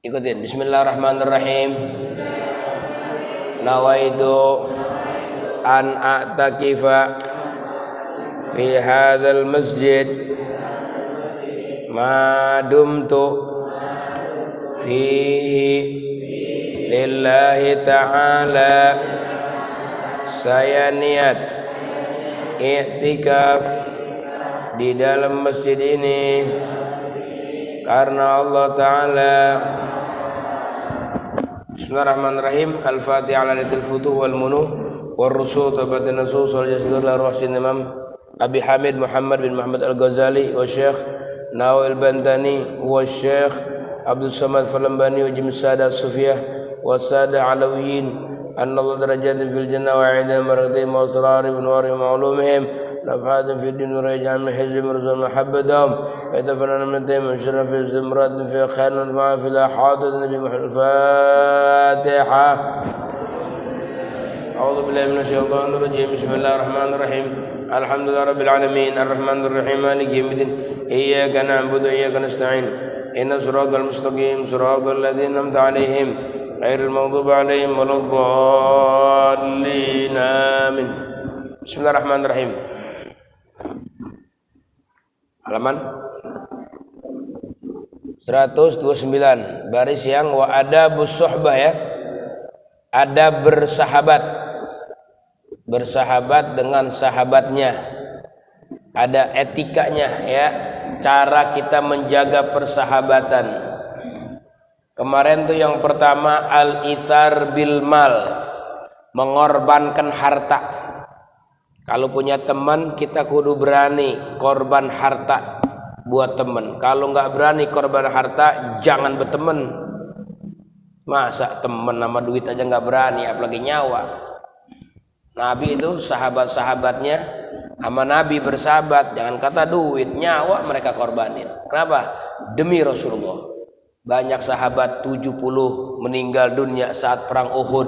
Ikutin. Bismillahirrahmanirrahim. Nawaitu an a'takifa fi hadzal masjid ma dumtu fihi lillahi ta'ala. Saya niat i'tikaf di dalam masjid ini karena Allah Ta'ala. Bismillahirrahmanirrahim. Al-Fatihah ala lidil futuh wal munuh wal rusuh tabat nasus wal jasdur la ruhsin imam Abi Hamid Muhammad bin Muhammad Al-Ghazali wa Syekh Nawil Bantani wa Syekh Abdul Samad Falambani wa Jim Sada Sufiyah wa Sada Alawiyin anna Allah darajatin fil jannah wa a'idana maradhim wa asrari bin wari ma'lumihim nafhatin fi din wa raja'an min hizim rizal mahabbadahum ويتفرنا من دائما شرف الزمرات في خير ونفع في الأحادث النبي محمد. الفاتحة. أعوذ بالله من الشيطان الرجيم. بسم الله الرحمن الرحيم. الحمد لله رب العالمين الرحمن الرحيم مالك يوم الدين إياك نعبد وإياك نستعين إن الصراط المستقيم صراط الذين أنعمت عليهم غير المغضوب عليهم ولا الضالين آمين. بسم الله الرحمن الرحيم. Halaman 129 baris yang wa adabus suhbah ya. Adab bersahabat dengan sahabatnya. Ada etikanya ya, cara kita menjaga persahabatan. Kemarin tuh yang pertama al-ithar bil mal, mengorbankan harta. Kalau punya teman kita kudu berani korban harta buat teman. Kalau nggak berani korban harta jangan berteman. Masa teman sama duit aja nggak berani, apalagi nyawa. Nabi itu sahabat-sahabatnya sama Nabi bersahabat, jangan kata duit, nyawa mereka korbanin. Kenapa? Demi Rasulullah. Banyak sahabat 70 meninggal dunia saat perang Uhud.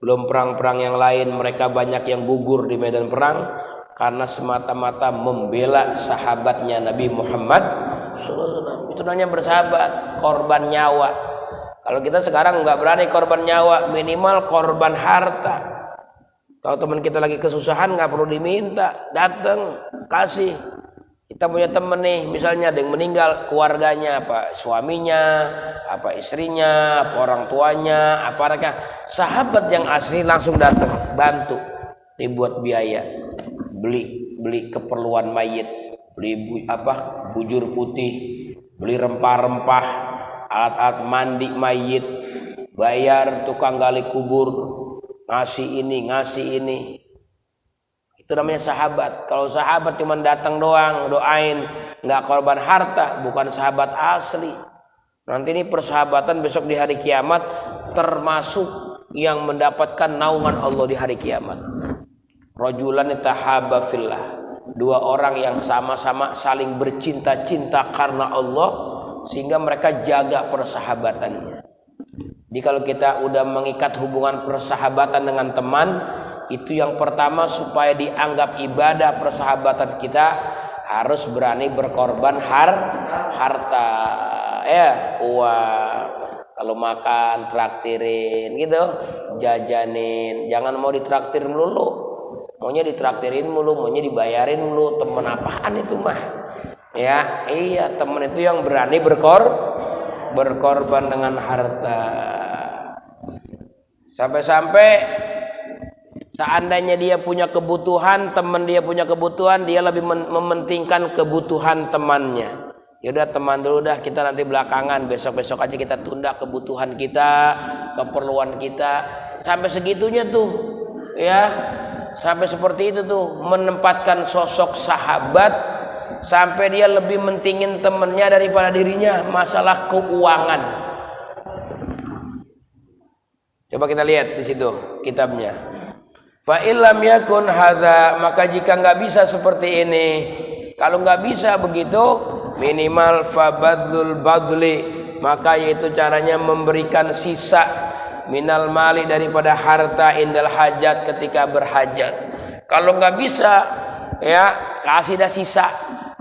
Belum perang-perang yang lain, mereka banyak yang gugur di medan perang karena semata-mata membela sahabatnya Nabi Muhammad SAW. Itu namanya bersahabat, korban nyawa. Kalau kita sekarang nggak berani korban nyawa, minimal korban harta. Kalau teman kita lagi kesusahan nggak perlu diminta, datang kasih. Kita punya teman nih, misalnya ada yang meninggal, keluarganya, apa suaminya, apa istrinya, apa orang tuanya, apa anaknya, sahabat yang asli langsung datang bantu, dibuat biaya, beli keperluan mayit, beli bujur putih, beli rempah-rempah, alat-alat mandi mayit, bayar tukang gali kubur, ngasih ini. Itu namanya sahabat. Kalau sahabat cuma datang doang, doain, nggak korban harta, bukan sahabat asli. Nanti ini persahabatan besok di hari kiamat termasuk yang mendapatkan naungan Allah di hari kiamat. Rajulan tahabba fillah. Dua orang yang sama-sama saling bercinta-cinta karena Allah sehingga mereka jaga persahabatannya. Jadi kalau kita udah mengikat hubungan persahabatan dengan teman, itu yang pertama supaya dianggap ibadah persahabatan kita harus berani berkorban harta ya, uang. Kalau makan traktirin gitu, jajanin, jangan mau ditraktir melulu, maunya ditraktirin mulu, maunya dibayarin mulu. Temen apaan itu mah ya? Iya, temen itu yang berani berkorban dengan harta. Sampai-sampai seandainya dia punya kebutuhan, teman dia punya kebutuhan, dia lebih mementingkan kebutuhan temannya. Ya udah teman dulu dah, kita nanti belakangan, besok-besok aja kita tunda kebutuhan kita, keperluan kita. Sampai segitunya tuh, ya, sampai seperti itu tuh, menempatkan sosok sahabat sampai dia lebih mentingin temannya daripada dirinya. Masalah keuangan. Coba kita lihat di situ kitabnya. Fa illam yakun hadza, maka jika nggak bisa seperti ini, kalau nggak bisa begitu, minimal fabadul badli, maka yaitu caranya memberikan sisa minal mali daripada harta indal hajat ketika berhajat. Kalau nggak bisa, ya kasih dah sisa.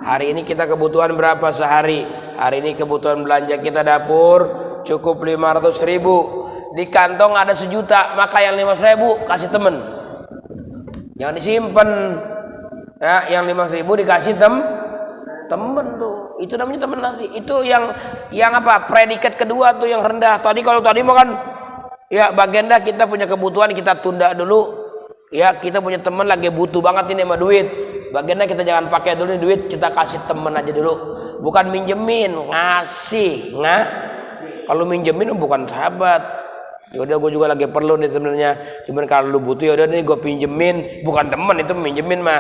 Hari ini kita kebutuhan berapa sehari? Hari ini kebutuhan belanja kita dapur cukup 500.000. Di kantong ada 1 juta, maka yang 500.000 kasih temen, jangan disimpan. Ya, yang 500.000 dikasih temen tuh, itu namanya temen nasi. Itu yang apa? Predikat kedua tuh yang rendah. Kalau tadi mau kan ya bagenda kita punya kebutuhan kita tunda dulu. Ya kita punya temen lagi butuh banget ini sama duit. Bagenda kita jangan pakai dulu nih duit, kita kasih temen aja dulu. Bukan minjemin, ngasih. Kalau minjemin bukan sahabat. Yaudah gue juga lagi perlu nih sebenarnya. Cuman kalau lu butuh yaudah nih gue pinjemin. Bukan temen itu minjemin mah.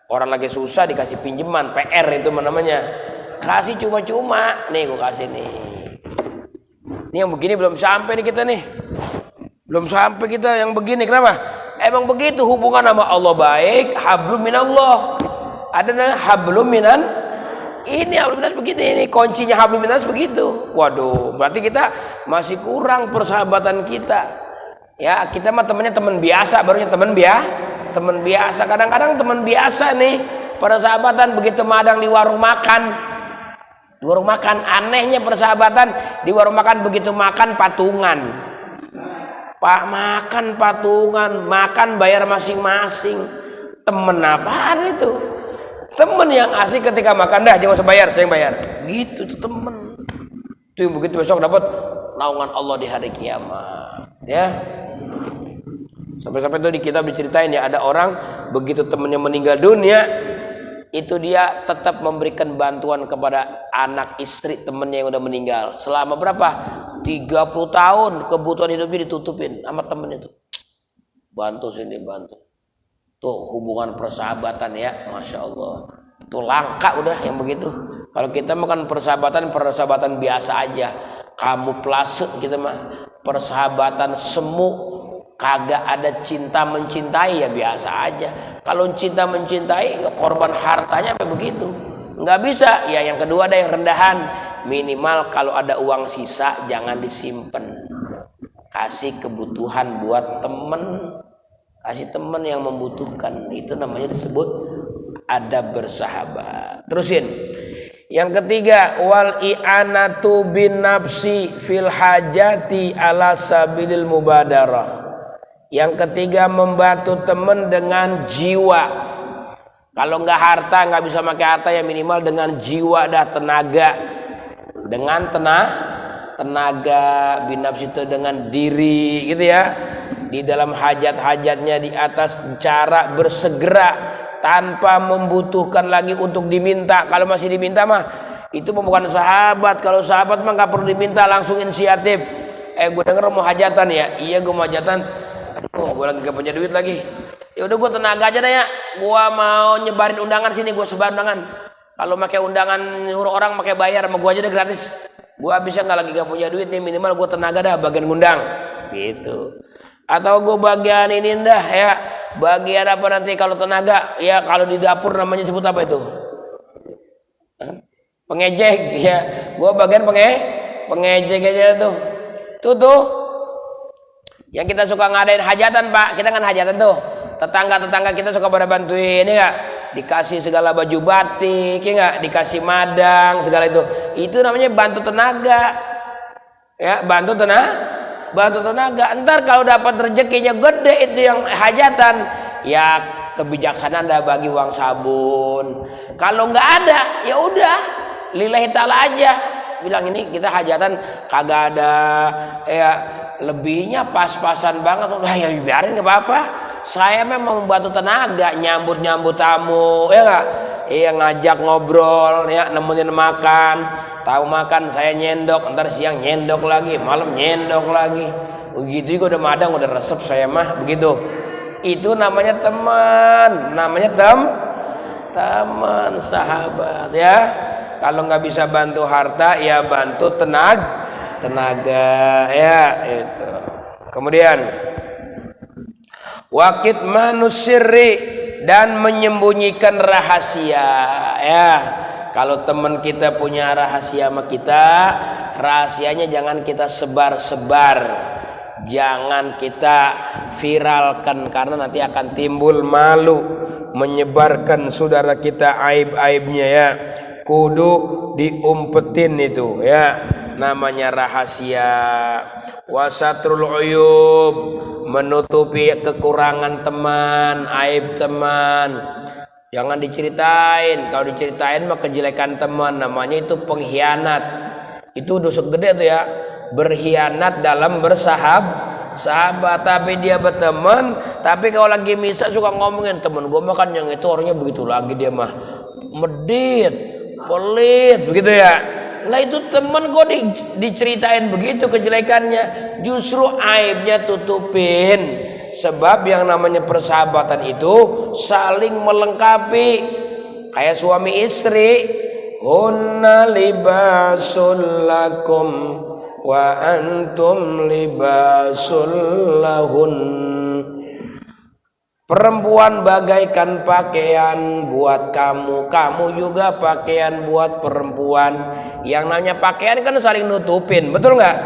Orang lagi susah dikasih pinjeman, PR itu namanya. Kasih cuma-cuma. Nih gue kasih nih. Ini yang begini belum sampai nih kita nih. Belum sampai kita yang begini. Kenapa? Emang begitu hubungan sama Allah baik. Hablum minallah. Ada namanya hablum minan. Ini hablum minas begini. Ini kuncinya hablum minas begitu. Waduh, berarti kita masih kurang persahabatan kita. Ya, kita mah temennya teman biasa, barunya teman biasa. Kadang-kadang teman biasa nih, persahabatan begitu madang di warung makan. Di warung makan anehnya persahabatan di warung makan begitu makan patungan. Pak makan patungan, makan bayar masing-masing. Temen apaan itu? Temen yang asik ketika makan dah jangan usah bayar, saya yang bayar. Gitu tuh temen. Tuh begitu besok dapat naungan Allah di hari kiamat. Ya. Sampai-sampai tuh di kitab diceritain ya ada orang begitu temennya meninggal dunia, itu dia tetap memberikan bantuan kepada anak istri temennya yang udah meninggal. Selama berapa? 30 tahun kebutuhan hidupnya ditutupin sama temennya tuh. Bantu sini bantu. Tuh hubungan persahabatan ya, Masya Allah. Tuh langka udah yang begitu. Kalau kita makan persahabatan biasa aja. Kamuflase kita mah. Persahabatan semu. Kagak ada cinta mencintai ya biasa aja. Kalau cinta mencintai korban hartanya apa begitu. Nggak bisa. Ya yang kedua ada yang rendahan. Minimal kalau ada uang sisa jangan disimpan. Kasih kebutuhan buat temen. Kasih teman yang membutuhkan. Itu namanya disebut adab bersahabat. Terusin. Yang ketiga, wal i'anatu bin nafsi fil hajati ala sabilil mubadarah. Yang ketiga, membantu teman dengan jiwa. Kalau nggak harta, nggak bisa pakai harta ya minimal dengan jiwa dah, tenaga. Dengan tenaga bin nafsi itu dengan diri gitu ya. Di dalam hajat-hajatnya di atas cara bersegera tanpa membutuhkan lagi untuk diminta. Kalau masih diminta mah itu bukan sahabat. Kalau sahabat mah nggak perlu diminta, langsung inisiatif. Gue denger mau hajatan ya. Iya gue mau hajatan. Aduh gue lagi gak punya duit lagi. Ya udah gue tenaga aja deh ya. Gue mau nyebarin undangan sini, gue sebar undangan. Kalau pakai undangan nyuruh orang pakai bayar sama gue aja deh gratis. Gue habisnya nggak lagi gak punya duit nih, minimal gue tenaga dah bagian ngundang. Gitu. Atau gue bagian ini dah ya, bagian apa nanti kalau tenaga ya, kalau di dapur namanya sebut apa itu? Pengejek ya. Gue bagian pengejek aja tuh. Tuh yang kita suka ngadain hajatan Pak, kita kan hajatan tuh. Tetangga-tetangga kita suka pada bantuin ya enggak? Dikasih segala baju batik ya enggak? Dikasih madang segala itu. Itu namanya bantu tenaga. Ya, bantu tenaga. Ntar kalau dapat rezekinya gede itu yang hajatan, ya kebijaksanaan dah bagi uang sabun. Kalau nggak ada, ya udah lillahi ta'ala aja. Bilang ini kita hajatan kagak ada, ya lebihnya pas-pasan banget. Nah, ya biarin nggak apa-apa. Saya memang membantu tenaga, nyambut tamu, ya nggak? Iya ngajak ngobrol, ya nemenin makan. Tahu makan saya nyendok, ntar siang nyendok lagi, malam nyendok lagi. Begitu juga udah madang, udah resep saya mah begitu. Itu namanya teman, teman sahabat ya. Kalau nggak bisa bantu harta, ya bantu tenaga ya itu. Kemudian wakit manusirri, dan menyembunyikan rahasia ya. Kalau teman kita punya rahasia sama kita, rahasianya jangan kita sebar-sebar, jangan kita viralkan, karena nanti akan timbul malu menyebarkan saudara kita aib-aibnya ya. Kudu diumpetin itu ya. namanya rahasia. Wasatrul uyub, menutupi kekurangan teman, aib teman. Jangan diceritain. Kalau diceritain mah kejelekan teman, namanya itu pengkhianat. Itu dosa gede tuh ya. Berkhianat dalam sahabat, tapi dia berteman, tapi kalau lagi misa suka ngomongin temen gue mah kan yang itu orangnya begitu lagi, dia mah medit, pelit begitu ya. Lah itu temen gue diceritain begitu kejelekannya, justru aibnya tutupin. Sebab yang namanya persahabatan itu saling melengkapi, kayak suami istri. Hunna libasul lakum wa antum libasul lahun. Perempuan bagaikan pakaian buat kamu, kamu juga pakaian buat perempuan. Yang namanya pakaian kan saling nutupin, betul nggak?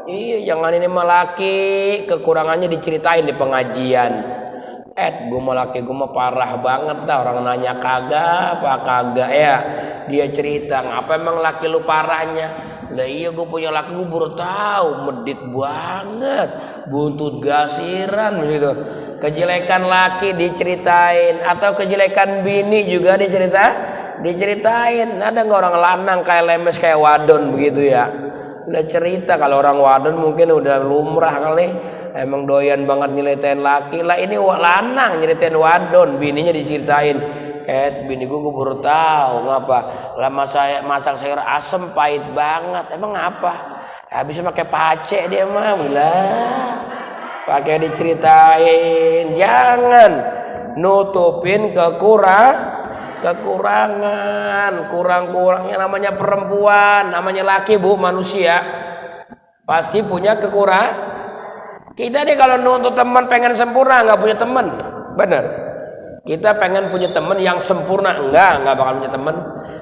Iya, jangan ini mah laki kekurangannya diceritain di pengajian. Gue mah laki gue mah parah banget dah, orang nanya kagak apa kagak ya. Dia cerita, ngapa emang laki lu parahnya? Lah iya gue punya laki gue baru tahu medit banget, buntut gasiran begitu. Kejelekan laki diceritain atau kejelekan bini juga diceritain. Ada nggak orang lanang kayak lemes kayak wadon begitu ya? Lah cerita, kalau orang wadon mungkin udah lumrah kali. Emang doyan banget nyeritain laki. Lah ini lanang nyeritain wadon, bininya diceritain. Bini gue baru tahu ngapa. Lama saya masak sayur asem pahit banget. Emang apa? Habis pakai pace dia mah. Pakai diceritain. Jangan nutupin kekurangan. Kurang-kurangnya namanya perempuan, namanya laki bu, manusia. Pasti punya kekurangan. Kita nih kalau nuntut teman pengen sempurna, nggak punya teman, bener. Kita pengen punya teman yang sempurna, nggak bakal punya teman.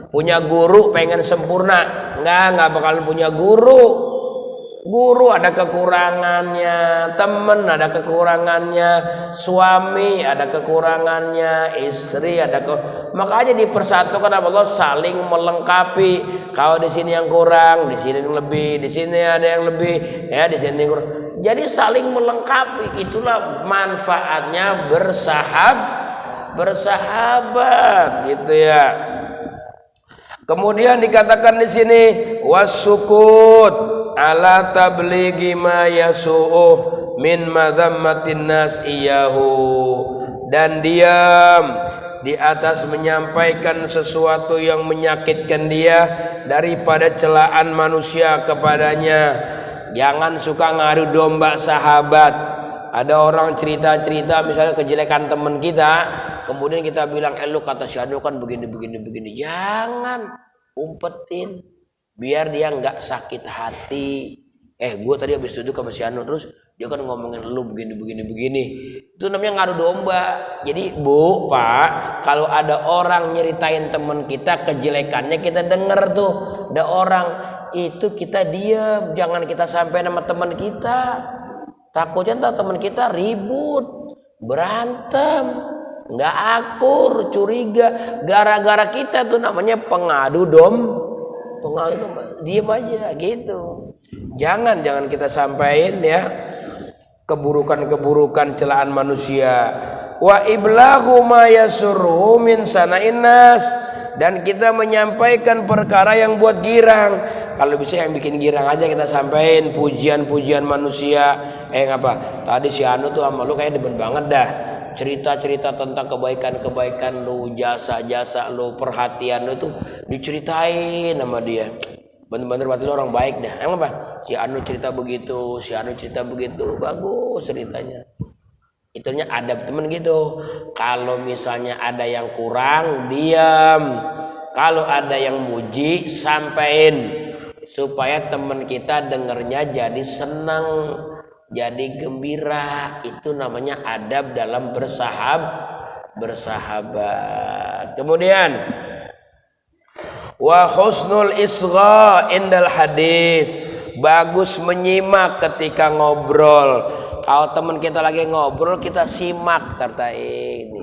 Punya guru pengen sempurna, nggak bakalan punya guru. Guru ada kekurangannya, teman ada kekurangannya, suami ada kekurangannya, istri ada makanya dipersatukan sama Allah, saling melengkapi. Kalau di sini yang kurang, di sini yang lebih, di sini ada yang lebih, ya di sini yang kurang. Jadi saling melengkapi, itulah manfaatnya bersahabat gitu ya. Kemudian dikatakan di sini wasukut ala tablighi ma yasu'uh min madhammatin nas iyahu, dan diam di atas menyampaikan sesuatu yang menyakitkan dia daripada celaan manusia kepadanya. Jangan suka ngadu domba sahabat. Ada orang cerita-cerita misalnya kejelekan teman kita, kemudian kita bilang, lu kata si Anu kan begini. Jangan umpetin, biar dia nggak sakit hati. Gue tadi habis duduk sama si Anu, terus dia kan ngomongin lu begini. Itu namanya ngadu domba. Jadi bu, pak, kalau ada orang nyeritain teman kita kejelekannya, kita denger tuh. Ada orang itu kita diam, jangan kita sampai nama teman kita. Takutnya ntar teman kita ribut, berantem, nggak akur, curiga, gara-gara kita tuh namanya pengadu domba. Diam aja gitu. Jangan kita sampaikan ya keburukan celaan manusia. Wa iblaghu ma yasurru min sana'in nas, dan kita menyampaikan perkara yang buat girang. Kalau bisa yang bikin girang aja kita sampaikan, pujian manusia. Ngapa? Tadi si Anu tuh sama lu kayak demen banget dah. Cerita-cerita tentang kebaikan lu, jasa-jasa lu, perhatian lu tuh diceritain sama dia. Bener-bener berarti lu orang baik dah. Emang apa? Si Anu cerita begitu, bagus ceritanya. Itunya adab temen gitu. Kalau misalnya ada yang kurang, diam. Kalau ada yang muji, sampein. Supaya teman kita dengernya jadi senang, jadi gembira. Itu namanya adab dalam bersahabat. Kemudian wa husnul isgha indal hadis, bagus menyimak ketika ngobrol. Kalau teman kita lagi ngobrol, kita simak kata ini.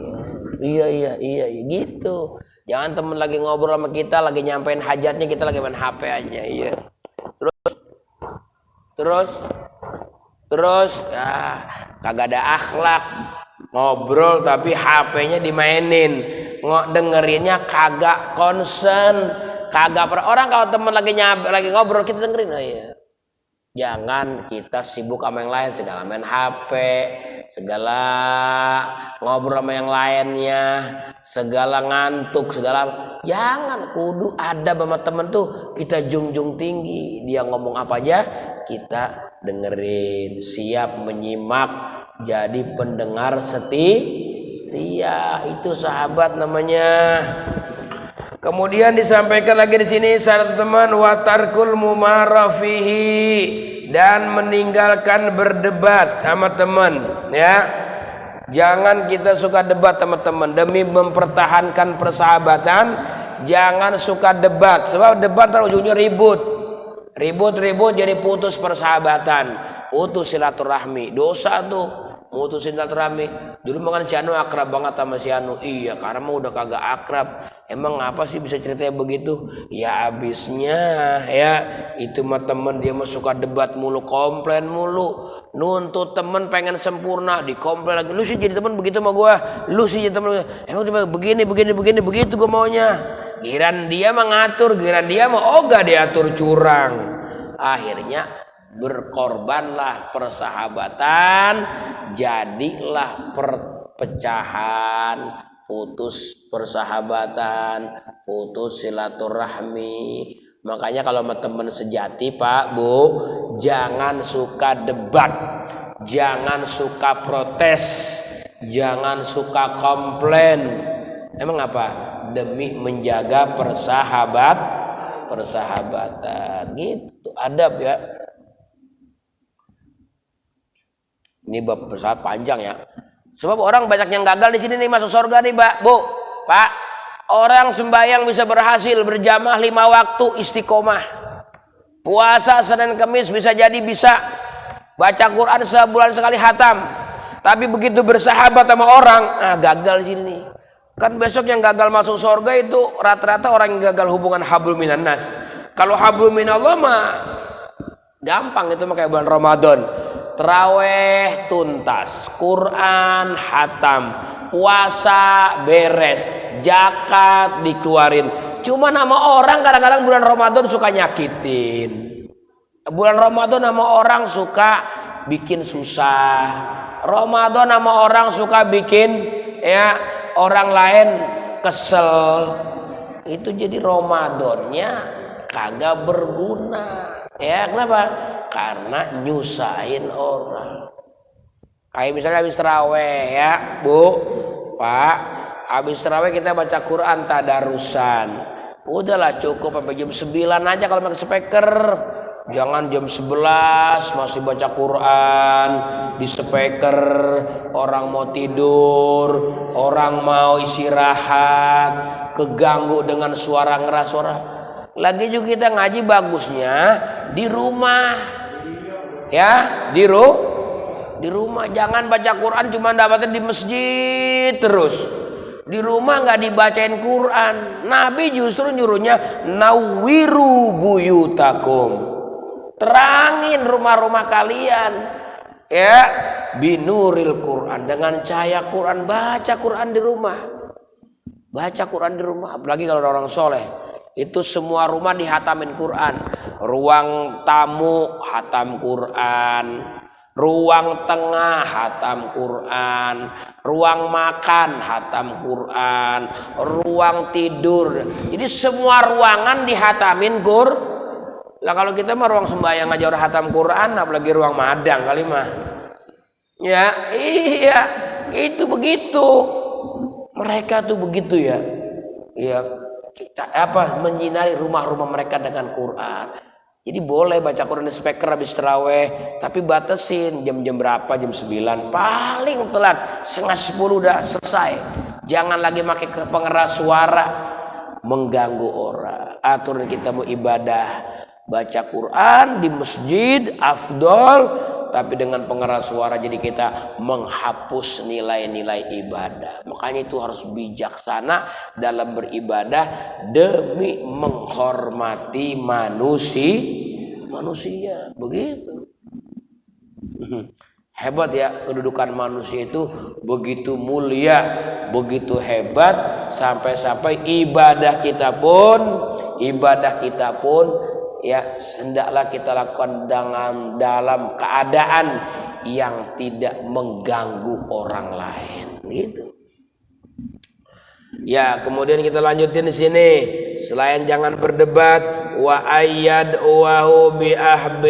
Iya gitu. Jangan teman lagi ngobrol sama kita, lagi nyampein hajatnya, kita lagi main HP aja. Iya. Terus ya kagak ada akhlak, ngobrol tapi HP-nya dimainin, dengerinnya kagak concern, kagak pernah. Orang kalau temen lagi ngobrol kita dengerin, oh iya. Jangan kita sibuk sama yang lain, segala main HP, segala ngobrol sama yang lainnya, segala ngantuk, segala. Jangan, kudu ada sama temen tuh kita junjung tinggi. Dia ngomong apa aja kita dengerin, siap menyimak, jadi pendengar setia. Itu sahabat namanya. Kemudian disampaikan lagi di sini syarat teman, watarkul mumarafihi, dan meninggalkan berdebat sama teman, ya. Jangan kita suka debat sama teman demi mempertahankan persahabatan. Jangan suka debat, sebab debat terus ujungnya ribut jadi putus persahabatan, putus silaturahmi. Dosa tuh mutusin silaturahmi. Dulu makan si Anu akrab banget sama si Anu. Iya, karena mah udah kagak akrab. Emang apa sih bisa ceritanya begitu? Ya abisnya ya itu mah temen dia mah suka debat mulu, komplain mulu, nuntut temen pengen sempurna, dikomplain lagi. Lu sih jadi temen begitu sama gua, lu sih jadi temen emang begini begitu gua maunya. Giran dia mah ngatur, giran dia mah ogah diatur curang. Akhirnya berkorbanlah persahabatan, jadilah perpecahan, putus persahabatan, putus silaturahmi. Makanya kalau sama teman sejati Pak Bu, jangan suka debat, jangan suka protes, jangan suka komplain. Emang apa? Demi menjaga persahabatan. Gitu adab ya. Ini bab persahabatan panjang ya. Sebab orang banyak yang gagal di sini nih masuk surga nih, Pak, Bu. Pak, orang sembahyang bisa berhasil berjamaah 5 waktu istiqomah. Puasa Senin Kamis bisa jadi bisa. Baca Quran sebulan sekali hatam. Tapi begitu bersahabat sama orang, gagal di sini. Kan besok yang gagal masuk surga itu rata-rata orang yang gagal hubungan hablum minan nas. Kalau hablum minallah mah gampang, itu mah kayak bulan Ramadan. Terawih tuntas, Quran hatam, puasa beres, zakat dikeluarin. Cuma nama orang kadang-kadang bulan Ramadan suka nyakitin. Bulan Ramadan nama orang suka bikin susah. Ramadan nama orang suka bikin ya orang lain kesel. Itu jadi Ramadannya kagak berguna. Ya kenapa? Karena nyusahin orang. Kayak misalnya habis terawih ya Bu, Pak, habis terawih kita baca Quran tadarusan. Udahlah cukup sampai jam 9 aja kalau pakai speaker. Jangan jam 11 masih baca Quran di speaker. Orang mau tidur, orang mau istirahat, keganggu dengan suara ngeras suara. Lagi juga kita ngaji bagusnya di rumah. Ya, di rumah. Jangan baca Quran cuma dapatin di masjid terus. Di rumah nggak dibacain Quran. Nabi justru nyuruhnya nawwiru buyutakum. Terangin rumah-rumah kalian. Ya, binuril Quran, dengan cahaya Quran. Baca Quran di rumah. Baca Quran di rumah, apalagi kalau orang soleh. Itu semua rumah dihatamin Quran. Ruang tamu hatam Quran, ruang tengah hatam Quran, ruang makan hatam Quran, ruang tidur. Jadi semua ruangan dihatamin Quran. Lah kalau kita mah ruang sembahyang aja udah hatam Quran, apalagi ruang madang kali mah. Ya, iya, itu begitu. Mereka tuh begitu ya. Ya, kita menyinari rumah-rumah mereka dengan Quran. Jadi boleh baca Quran di speaker habis terawih, tapi batasin jam-jam berapa, jam 9 paling telat, 9:30 udah selesai. Jangan lagi pakai pengeras suara mengganggu orang. Aturan kita mau ibadah baca Quran di masjid afdol, tapi dengan pengeras suara jadi kita menghapus nilai-nilai ibadah. Makanya itu harus bijaksana dalam beribadah demi menghormati manusia begitu. Hebat ya, kedudukan manusia itu begitu mulia, begitu hebat, sampai-sampai ibadah kita pun ya hendaklah kita lakukan dengan dalam keadaan yang tidak mengganggu orang lain gitu. Ya, kemudian kita lanjutin di sini. Selain jangan berdebat, wa ayyad wahu bi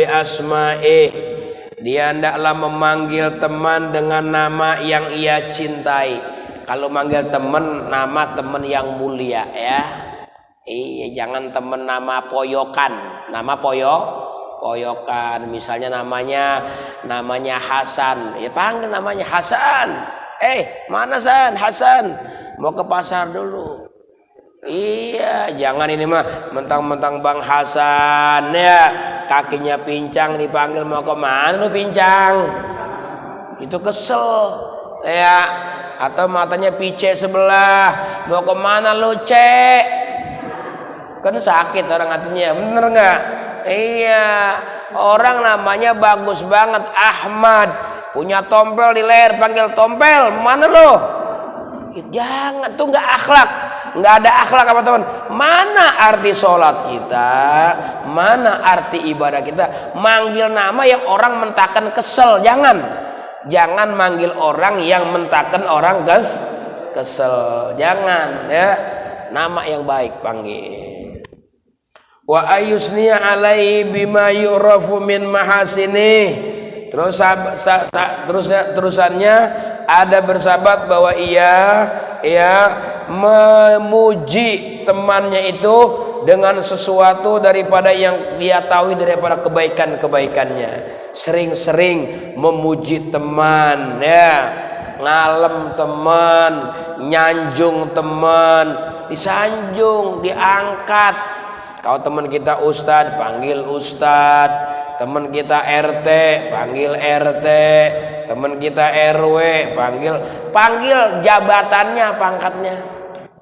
asma'i. Dia hendaklah memanggil teman dengan nama yang ia cintai. Kalau manggil teman, nama teman yang mulia ya. Iya, jangan teman nama poyokan. Nama poyokan. Misalnya namanya Hasan. Ya panggil namanya Hasan. Mana San? Hasan. Mau ke pasar dulu. Iya, jangan ini mah mentang-mentang Bang Hasan ya, kakinya pincang dipanggil mau ke mana lu pincang? Itu kesel ya. Atau matanya pice sebelah, mau ke mana lu cek? Kan sakit orang hatinya, bener nggak? Iya, orang namanya bagus banget Ahmad, punya tompel di leher panggil tompel, mana lu? Jangan, tuh nggak akhlak. Nggak ada akhlak apa teman. Mana arti sholat kita, mana arti ibadah kita? Manggil nama yang orang mentakan kesel. Jangan manggil orang yang mentakan orang kesel. Jangan ya. Nama yang baik panggil. Wa ayusniya alaihi bima yu'rafu min mahasini. Terusannya ada bersahabat bahwa ia memuji temannya itu dengan sesuatu daripada yang dia tahu daripada kebaikannya. Sering-sering memuji teman ya, ngalem teman, nyanjung teman, disanjung, diangkat. Kalau teman kita ustad, panggil ustad. Teman kita RT, panggil RT. Teman kita RW, panggil jabatannya, pangkatnya.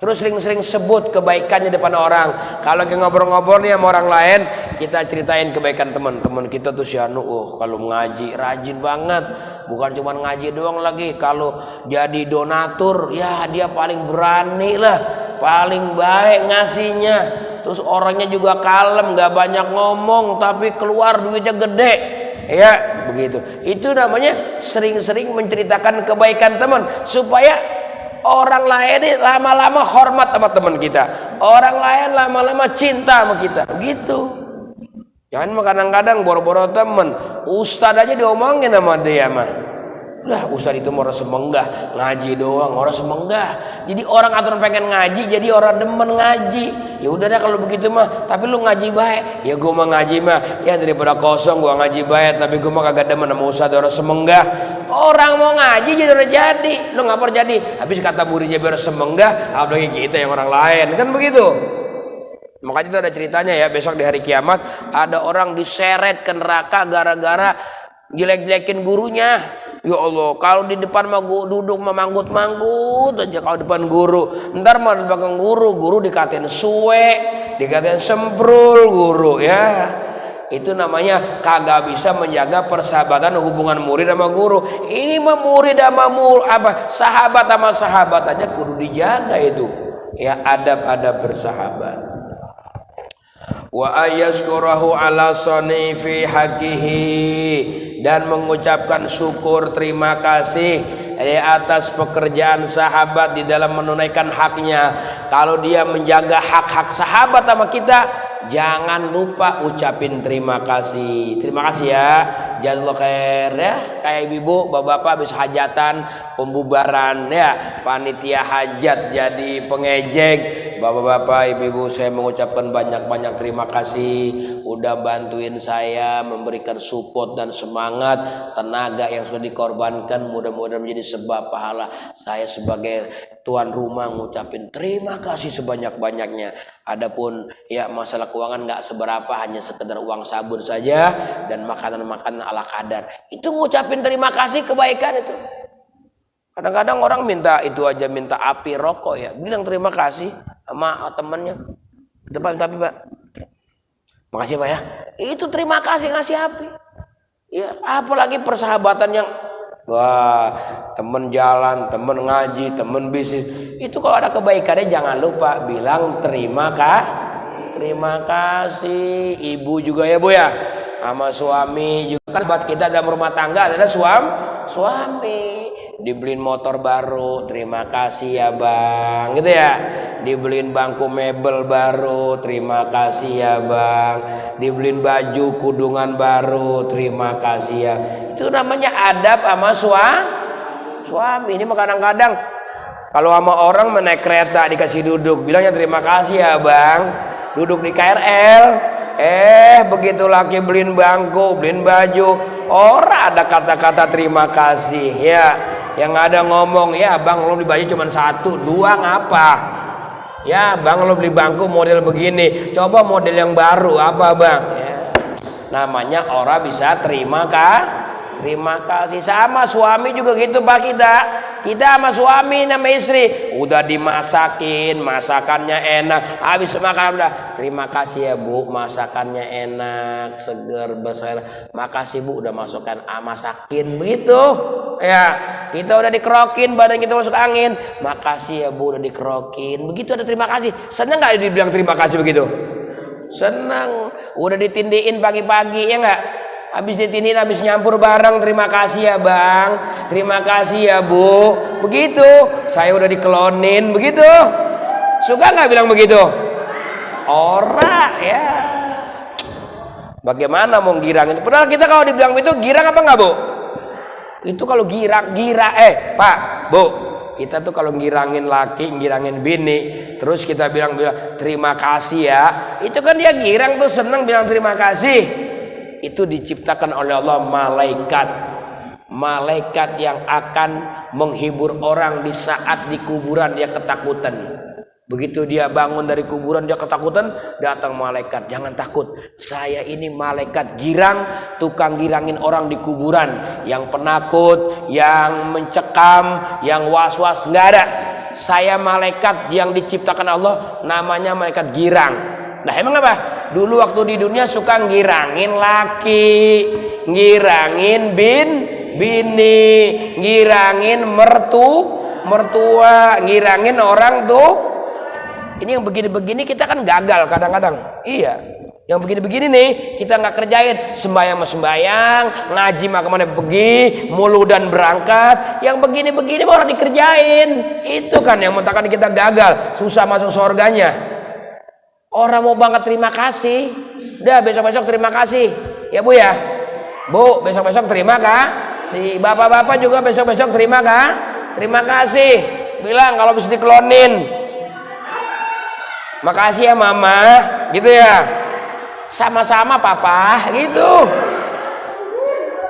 Terus sering-sering sebut kebaikannya depan orang. Kalau kita ngobrol-ngobrol nih sama orang lain, kita ceritain kebaikan teman kita tuh si Anu, kalau ngaji rajin banget. Bukan cuma ngaji doang lagi, kalau jadi donatur, ya dia paling berani lah, paling baik ngasihnya. Terus orangnya juga kalem, nggak banyak ngomong, tapi keluar duitnya gede. Ya, begitu. Itu namanya sering-sering menceritakan kebaikan teman supaya orang lain lama-lama hormat sama teman kita. Orang lain lama-lama cinta sama kita. Begitu. Jangan kadang-kadang boro-boro teman, ustad aja diomongin sama dia mah. Lah, ustad itu mau orang semenggah, ngaji doang orang semenggah. Jadi orang aturan pengen ngaji, jadi orang demen ngaji. Ya udah deh kalau begitu mah, tapi lu ngaji baik. Ya gua mah ngaji mah, ya daripada kosong gua ngaji baik, tapi gua mah kagak demen sama ustad orang semenggah. Orang mau ngaji jadi udah jadi, lu ngapur jadi. Habis kata muridnya biar semenggah, apalagi kita yang orang lain, kan begitu. Makanya itu ada ceritanya ya, besok di hari kiamat ada orang diseret ke neraka gara-gara jelek-jelekin gurunya. Ya Allah, kalau di depan mah duduk manggut-manggut aja kalau depan guru. Ntar mah di belakang guru dikatain suwe, dikatain semprul guru ya. Itu namanya kagak bisa menjaga persahabatan hubungan murid sama guru. Ini mah murid sama sahabat sama sahabat aja kudu dijaga itu. Ya, adab-adab bersahabat. Wa ayaskurahu ala sanifi haqihi, dan mengucapkan syukur terima kasih di atas pekerjaan sahabat di dalam menunaikan haknya. Kalau dia menjaga hak-hak sahabat sama kita, jangan lupa ucapin terima kasih. Terima kasih ya, jazakallahu khair ya. Kayak ibu, bapak-bapak habis hajatan, pembubaran ya, panitia hajat jadi pengejek. Bapak-bapak, ibu-ibu, saya mengucapkan banyak-banyak terima kasih udah bantuin saya, memberikan support dan semangat, tenaga yang sudah dikorbankan mudah-mudahan menjadi sebab pahala. Saya sebagai tuan rumah mengucapkan terima kasih sebanyak-banyaknya. Adapun ya masalah keuangan nggak seberapa, hanya sekedar uang sabun saja dan makanan-makanan ala kadar. Itu ngucapin terima kasih kebaikan itu. Kadang-kadang orang minta itu aja, minta api rokok ya, bilang terima kasih sama temannya. Tapi Pak, Makasih Pak ya. Itu terima kasih ngasih HP. Ya, apalagi persahabatan yang wah, temen jalan, temen ngaji, temen bisnis. Itu kalau ada kebaikannya jangan lupa bilang terima kasih. Ibu juga ya Bu ya, sama suami juga kan buat kita dalam rumah tangga adalah suami. Dibeliin motor baru, terima kasih ya Bang, gitu ya. Dibeliin bangku mebel baru, terima kasih ya Bang. Dibeliin baju kudungan baru, terima kasih ya. Itu namanya adab sama suami. Ini mah kadang-kadang kalau sama orang menaik kereta dikasih duduk, bilangnya terima kasih ya Bang. Duduk di KRL, begitu laki beliin bangku, beliin baju, orang ada kata-kata terima kasih ya. Yang ada ngomong, ya Bang lo beli baju cuma 1, 2 ngapa? Ya Bang lo beli bangku model begini, coba model yang baru apa Bang? Ya. Namanya orang bisa terima kasih. Sama suami juga gitu Pak kita sama suami sama istri udah dimasakin, masakannya enak, habis makan udah terima kasih ya Bu, masakannya enak, seger, besar, makasih Bu udah masakin begitu ya. Kita udah dikerokin, badan kita masuk angin, makasih ya Bu udah dikerokin, begitu ada terima kasih. Seneng nggak dibilang terima kasih begitu? Senang. Udah ditindiin pagi-pagi ya nggak? Habis ditindiin, habis nyampur bareng, terima kasih ya Bang, terima kasih ya Bu. Begitu. Saya udah dikelonin, begitu. Suka nggak bilang begitu? Ora ya. Bagaimana mau girang itu? Padahal kita kalau dibilang begitu girang apa nggak Bu? Itu kalau gira Pak, Bu. Kita tuh kalau ngirangin laki, ngirangin bini, terus kita bilang terima kasih ya. Itu kan dia girang tuh, seneng bilang terima kasih. Itu diciptakan oleh Allah malaikat yang akan menghibur orang di saat di kuburan dia ketakutan. Begitu dia bangun dari kuburan dia ketakutan, datang malaikat, jangan takut, saya ini malaikat girang, tukang girangin orang di kuburan, yang penakut, yang mencekam, yang was-was, nggak ada. Saya malaikat yang diciptakan Allah, namanya malaikat girang. Nah emang apa? Dulu waktu di dunia suka ngirangin laki, ngirangin bini, ngirangin mertua, ngirangin orang tuh. Ini yang begini-begini kita kan gagal kadang-kadang. Iya, yang begini-begini nih kita nggak kerjain. Sembayang, ngaji mah kemana pergi, mulu dan berangkat. Yang begini-begini orang dikerjain. Itu kan yang mengatakan kita gagal, susah masuk surganya. Orang mau banget terima kasih, udah besok-besok terima kasih, ya Bu ya, Bu besok-besok terima kasih, bapak-bapak juga besok-besok terima kasih, bilang kalau bisa diklonin, makasih ya Mama, gitu ya, sama-sama Papa, gitu,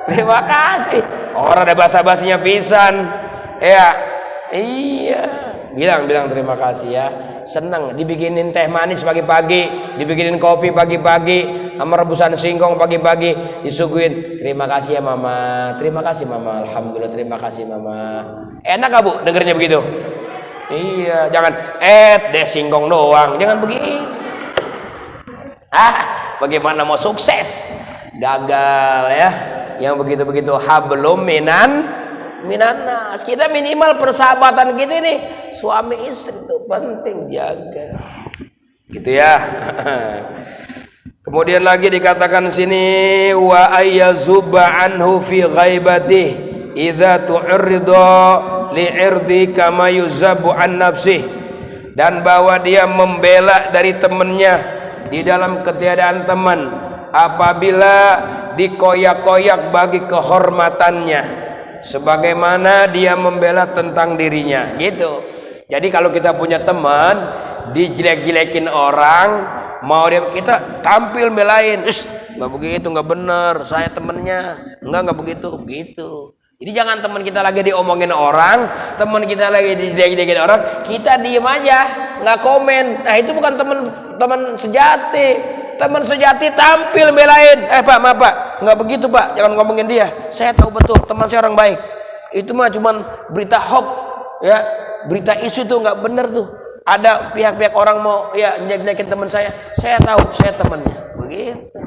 terima kasih. Orang ada basa-basinya pisan, ya, iya, bilang terima kasih ya. Senang dibikinin teh manis pagi-pagi, dibikinin kopi pagi-pagi, sama rebusan singkong pagi-pagi, disuguhin. Terima kasih ya Mama, terima kasih Mama, alhamdulillah terima kasih Mama. Enak gak Bu dengernya begitu? Iya, jangan deh singkong doang, jangan begini. Bagaimana mau sukses? Gagal ya. Yang begitu-begitu hablum minanas. Kita minimal persahabatan kita nih suami istri itu penting jaga. Gitu ya. Kemudian lagi dikatakan sini wa ayyazuba anhu fi ghaibati idza tu'rida li'irdi kama yuzabu an nafsih, dan bahwa dia membela dari temannya di dalam ketiadaan teman apabila dikoyak-koyak bagi kehormatannya, sebagaimana dia membela tentang dirinya, gitu. Jadi kalau kita punya teman dijelek-jelekin orang, mau dia kita tampil belain, nggak begitu, nggak bener, saya temennya, nggak begitu, gitu. Jadi jangan teman kita lagi diomongin orang, teman kita lagi dijelek-jelekin orang, kita diem aja, nggak komen. Nah itu bukan teman sejati. Teman sejati tampil belain. Pak, maaf Pak, nggak begitu Pak, jangan ngomongin dia. Saya tahu betul teman saya orang baik. Itu mah cuman berita hoax, ya, berita isu tuh nggak bener tuh. Ada pihak-pihak orang mau ya jelek-jelekin teman saya tahu saya temannya. begitu.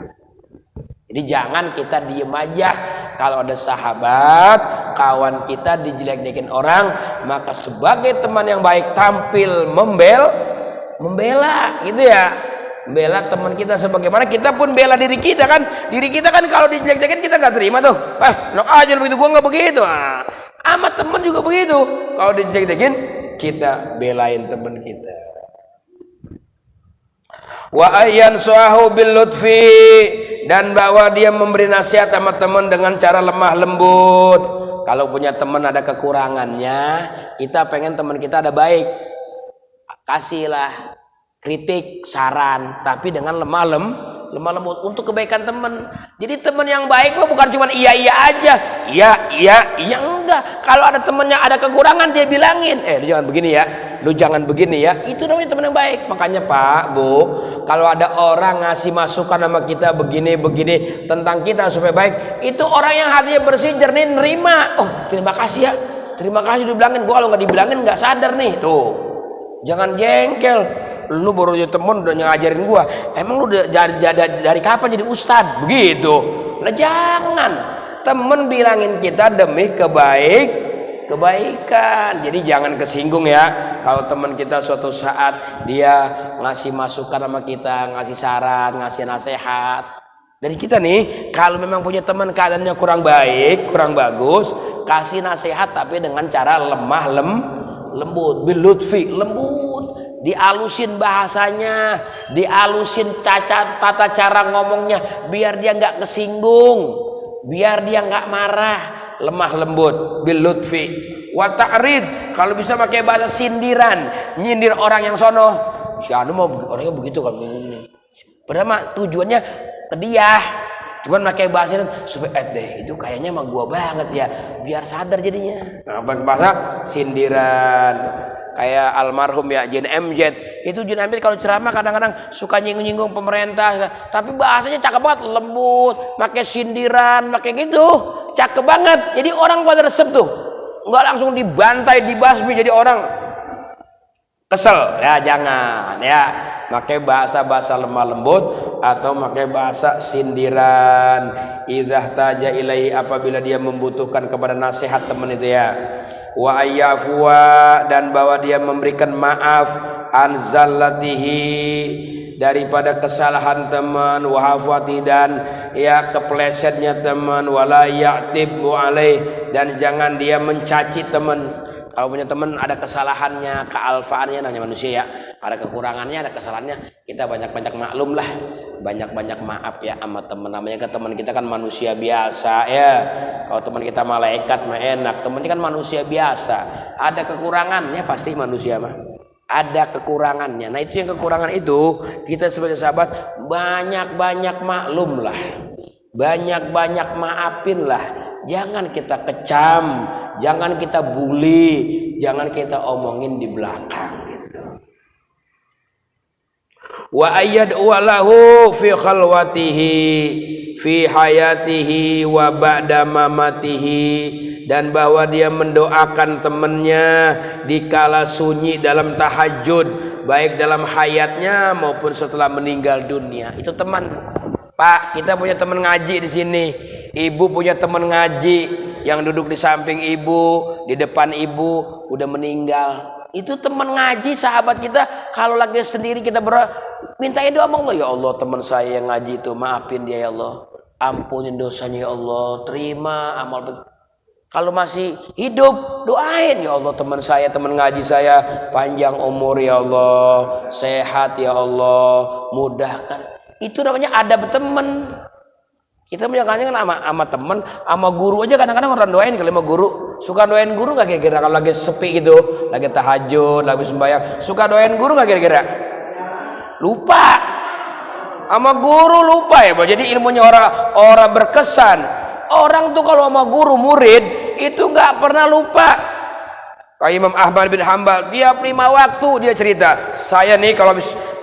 Jadi jangan kita diem aja. Kalau ada sahabat, kawan kita dijelek-jelekin orang, maka sebagai teman yang baik tampil membela gitu ya. Bela teman kita sebagaimana kita pun bela diri kita kan. Diri kita kan kalau dijelek-jelekin kita nggak terima tuh. Enak aja begitu, gua nggak begitu. Sama teman juga begitu. Kalau dijelek-jelekin kita belain teman kita. Wa ayyan suahu bil lutfi, dan bahwa dia memberi nasihat sama teman dengan cara lemah lembut. Kalau punya teman ada kekurangannya, kita pengen teman kita ada baik, kasihlah kritik, saran, tapi dengan lemah lembut untuk kebaikan teman. Jadi teman yang baik bukan cuma iya aja, iya enggak. Kalau ada temannya ada kekurangan dia bilangin, lu jangan begini ya, lu jangan begini ya. Itu namanya teman yang baik. Makanya Pak, Bu, kalau ada orang ngasih masukan sama kita begini tentang kita supaya baik, itu orang yang hatinya bersih, jernih, nerima. Oh, terima kasih ya, terima kasih dibilangin. Gua kalau nggak dibilangin nggak sadar nih. Tuh, jangan jengkel. Lu baru jadi temen udah ngajarin gua. Emang lu dari kapan jadi ustad? Begitu. Lah jangan. Temen bilangin kita demi kebaikan. Jadi jangan kesinggung ya. Kalau teman kita suatu saat dia ngasih masukan sama kita, ngasih saran, ngasih nasihat. Dari kita nih, kalau memang punya teman keadaannya kurang baik, kurang bagus, kasih nasihat tapi dengan cara lemah lembut, bil lutfi, lembut. Dialusin bahasanya, dialusin tata cara ngomongnya, biar dia nggak kesinggung, biar dia nggak marah, lemah lembut, bil lutfi. Wa ta'rid, kalau bisa pakai bahasa sindiran, nyindir orang yang sono. Si anu mau orangnya begitu kan, padahal mah tujuannya ke dia, cuman pakai bahasa supaya deh itu kayaknya mah gua banget ya, biar sadar jadinya. Nah, bahasa sindiran. Kayak almarhum ya Jin MZ, itu Jin MZ kalau ceramah kadang-kadang suka nyinggung-nyinggung pemerintah, tapi bahasanya cakep banget, lembut, pakai sindiran, pakai gitu, cakep banget. Jadi orang pada resep tuh, nggak langsung dibantai, dibasmi, jadi orang kesel. Ya jangan ya, pakai bahasa lemah lembut atau pakai bahasa sindiran. Idzah taja ilaihi, apabila dia membutuhkan kepada nasihat teman itu ya. Wa ayyafuwa, dan bahwa dia memberikan maaf an zallatihi, daripada kesalahan teman, wa hafwati, dan ya keplesetnya teman, wala ya'tibu alaih, dan jangan dia mencaci teman. Kalau punya teman ada kesalahannya, kealfaannya, namanya manusia ya, ada kekurangannya, ada kesalahannya, kita banyak-banyak maklum lah, banyak-banyak maaf ya sama teman. Namanya ke teman kita kan manusia biasa ya. Kalau teman kita malaikat mah enak, teman ini kan manusia biasa, ada kekurangannya, pasti manusia mah ada kekurangannya. Nah itu yang kekurangan itu kita sebagai sahabat banyak-banyak maklum lah, banyak-banyak maafin lah. Jangan kita kecam, jangan kita bully, jangan kita omongin di belakang gitu. Wa ayyad'u lahu fi khalwatihi fi hayatihi wa ba'da mamatihi, dan bahwa dia mendoakan temannya di kala sunyi dalam tahajud, baik dalam hayatnya maupun setelah meninggal dunia. Itu teman, Pak. Kita punya teman ngaji di sini. Ibu punya teman ngaji yang duduk di samping ibu, di depan ibu, udah meninggal. Itu teman ngaji sahabat kita. Kalau lagi sendiri kita mintain doa sama Allah, ya Allah teman saya yang ngaji itu, maafin dia ya Allah, ampunin dosanya ya Allah, terima amal. Kalau masih hidup doain, ya Allah teman saya, teman ngaji saya panjang umur ya Allah, sehat ya Allah, mudahkan. Itu namanya adab teman. Kita punya kan sama teman, sama guru aja kadang-kadang orang doain. Kalau sama guru, suka doain guru nggak kira-kira kalau lagi sepi gitu, lagi tahajud, lagi sembahyang, suka doain guru nggak kira-kira? Lupa, sama guru lupa ya. Jadi ilmunya orang berkesan. Orang tuh kalau sama guru murid itu nggak pernah lupa. Kayak Imam Ahmad bin Hanbal, tiap 5 waktu dia cerita, saya nih kalau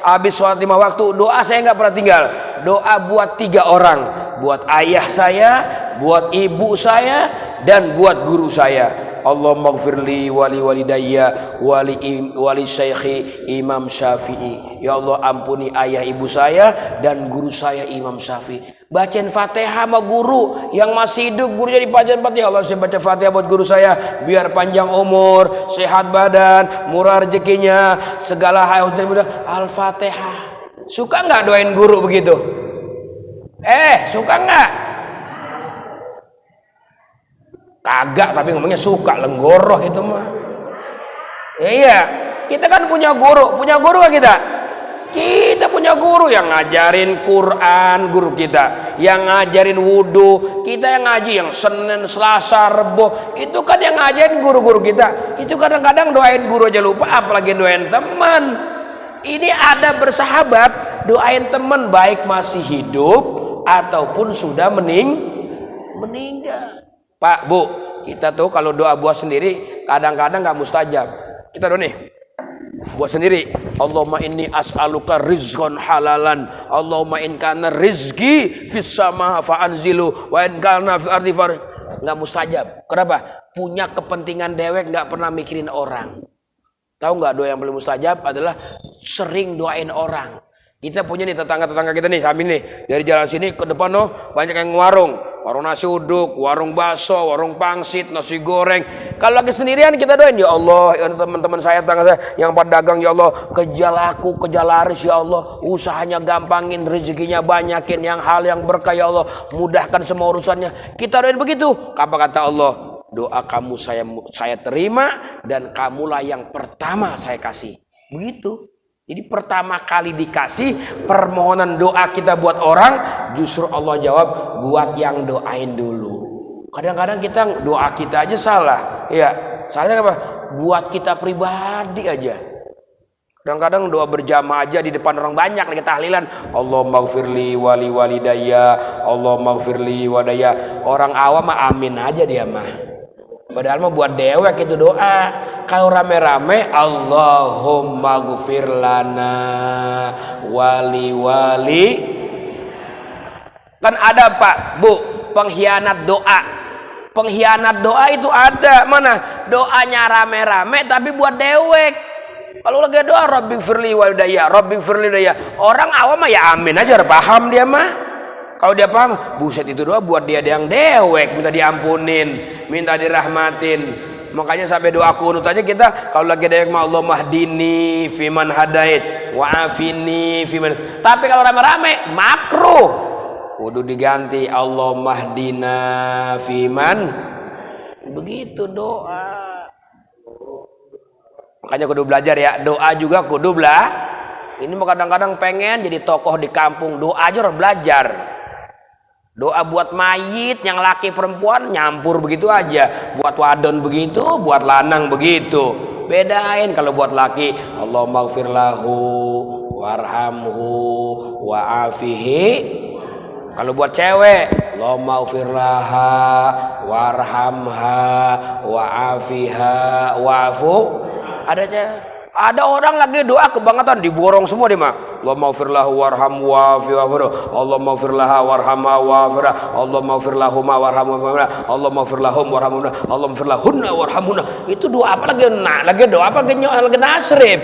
habis sholat 5 waktu doa saya nggak pernah tinggal. Doa buat 3 orang, buat ayah saya, buat ibu saya, dan buat guru saya. Allahumma ighfirli wali walidayya wali syekhi Imam Syafi'i. Ya Allah, ampuni ayah ibu saya dan guru saya Imam Syafi'i. Bacain Fatihah sama guru yang masih hidup, guru jadi bacain Fatihah. Allah, saya baca Fatihah buat guru saya biar panjang umur, sehat badan, murah rezekinya, segala hal mudah. Al-Fatihah. Suka nggak doain guru begitu? Suka nggak? Kagak, tapi ngomongnya suka, lenggoroh itu mah. Iya, kita kan punya guru gak kita? Kita punya guru yang ngajarin Quran, guru kita yang ngajarin wudhu, kita yang ngaji yang Senin, Selasa, Rebo, itu kan yang ngajarin guru-guru kita. Itu kadang-kadang doain guru aja lupa, apalagi doain teman. Ini ada bersahabat, doain teman baik masih hidup ataupun sudah meninggal. Pak, Bu, kita tuh kalau doa buat sendiri kadang-kadang nggak mustajab. Kita doa nih buat sendiri, Allahumma inni as'aluka rizqan halalan, Allahumma in kana rizqi fis sama fa anzilu wa in kana fil ardi far. Nggak mustajab. Kenapa? Punya kepentingan dewek, nggak pernah mikirin orang. Tahu nggak doa yang paling mustajab adalah sering doain orang. Kita punya nih tetangga-tetangga kita nih, samping nih, dari jalan sini ke depan banyak yang warung nasi uduk, warung bakso, warung pangsit, nasi goreng. Kalau lagi sendirian kita doain, ya Allah, ya teman-teman saya, tetangga saya yang pada dagang, ya Allah, kejar laku, kejar laris, ya Allah, usahanya gampangin, rezekinya banyakin, yang hal yang berkah, ya Allah, mudahkan semua urusannya. Kita doain begitu. Apa kata Allah? Doa kamu saya terima dan kamulah yang pertama saya kasih. Begitu. Jadi pertama kali dikasih permohonan doa kita buat orang, justru Allah jawab buat yang doain dulu. Kadang-kadang kita doa kita aja salah. Ya, salahnya apa? Buat kita pribadi aja. Kadang-kadang doa berjamaah aja di depan orang banyak lagi tahlilan. Allahumma ighfirli wali walidayya, Allahumma ighfirli wadayya. Orang awam mah amin aja dia mah. Padahal mah buat dewek itu doa. Kalau rame-rame, Allahumma ghfir lana wali. Kan ada Pak, Bu, pengkhianat doa. Pengkhianat doa itu ada. Mana? Doanya rame-rame tapi buat dewek. Kalau lagi doa Rabbi firli walidayya, Rabbi firli walidayya. Orang awam mah ya amin aja, paham dia mah. Kalau dia paham, buset itu doa buat dia yang dewek, minta diampunin, minta dirahmatin. Makanya sampai doa kunut aja kita kalau lagi dewek mah Allahumma hdini fiman hadait wa afini fiman. Tapi kalau rame-rame makruh. Kudu diganti Allahumma hdina fiman. Begitu doa. Makanya kudu belajar ya, doa juga kudu Ini mah kadang-kadang pengen jadi tokoh di kampung, doa aja harus belajar. Doa buat mayit yang laki perempuan nyampur begitu aja. Buat wadon begitu, buat lanang begitu. Bedain kalau buat laki, Allahumma ighfir lahu warhamhu wa'afihi. Kalau buat cewek, Allahumma ighfir laha warhamha wa'afiha wa'fu. Ada cewek. Ada orang lagi doa kebangetan diborong semua dia mah. Allahumma ighfir lahu warhamhu wa'afi wa'fu. Allahumma ighfir laha warhamha wa'afi. Allahumma ighfir lahuma warhamhuma. Allahumma ighfir lahum warhamhuna. Allahumma ighfir lahunna warhamhuna. Itu doa apa lagi? Lagi doa apa lagi nasrib?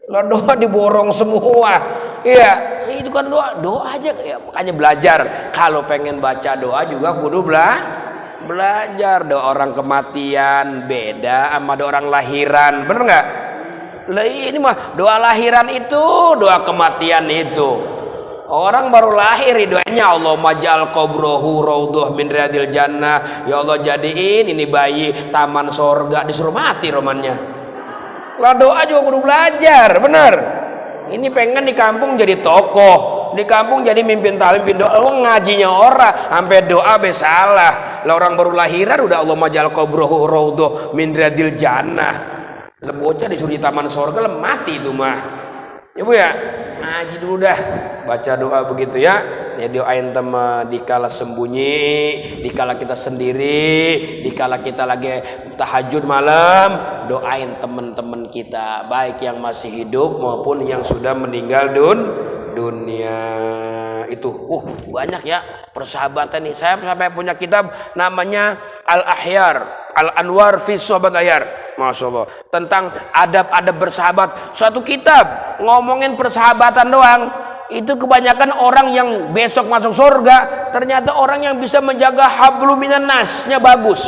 Lah doa diborong semua. Iya, itu kan doa aja ya. Makanya belajar. Kalau pengen baca doa juga kudu belajar. Doa orang kematian beda sama doa orang lahiran. Bener nggak? Ini mah doa lahiran itu, doa kematian itu. Orang baru lahir doanya Allahumma ja'al qabrahu raudhah min riyadil jannah. Ya Allah jadiin ini bayi taman sorga, disuruh mati romannya. Lah doa juga kudu belajar, bener. Ini pengen di kampung jadi tokoh, di kampung jadi mimpin talim, mimpin doa, ngajinya orang sampai doa besalah. Lah orang baru lahiran udah Allahumma ja'al qabrahu raudhah min riyadil jannah. Lah bocah disuruh di taman sorga lah mati itu mah. Ya Bu ya, ngaji dulu dah, baca doa begitu ya. Ya doain teman dikala sembunyi, dikala kita sendiri, dikala kita lagi tahajud malam, doain teman-teman kita baik yang masih hidup maupun yang sudah meninggal dunia. Itu banyak ya persahabatan nih. Saya sampai punya kitab namanya Al-Ahyar Al-Anwar fi Sohbat Ayar, Masya Allah, tentang adab-adab bersahabat. Suatu kitab ngomongin persahabatan doang. Itu kebanyakan orang yang besok masuk surga, ternyata orang yang bisa menjaga hablum minan nasnya bagus.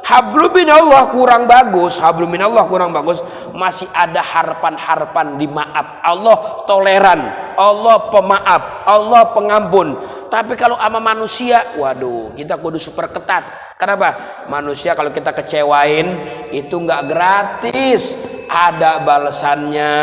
Hablum minallah kurang bagus, hablum minallah kurang bagus, masih ada harapan-harapan di maaf. Allah toleran, Allah pemaaf, Allah pengampun. Tapi kalau sama manusia, waduh, kita kudu super ketat. Kenapa? Manusia kalau kita kecewain itu nggak gratis, ada balasannya.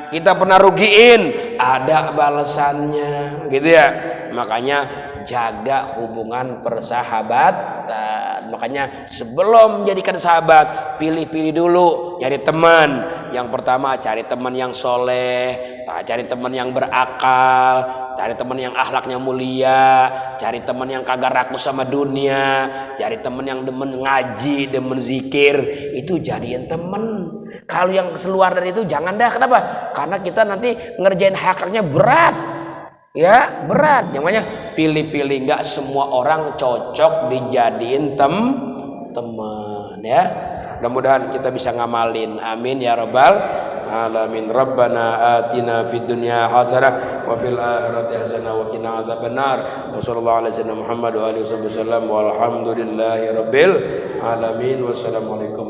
Kita pernah rugiin, ada balasannya, gitu ya. Makanya jaga hubungan persahabatan. Makanya sebelum menjadikan sahabat, pilih-pilih dulu cari teman. Yang pertama cari teman yang soleh, cari teman yang berakal, cari teman yang akhlaknya mulia, cari teman yang kagak rakus sama dunia, cari teman yang demen ngaji, demen zikir. Itu jadiin teman. Kalau yang keluar dari itu jangan dah. Kenapa? Karena kita nanti ngerjain haknya berat. Ya berat, namanya pilih-pilih. Nggak semua orang cocok dijadiin teman ya. Mudah-mudahan kita bisa ngamalin, amin ya rabbal alamin. Rabbana atina fid dunya hasanah wa fil akhirati hasanah wa qina adzabannar. Wa sallallahu alaihi wasallam Muhammad wa alihi wasallam walhamdulillahi rabbil alamin. Wassalamualaikum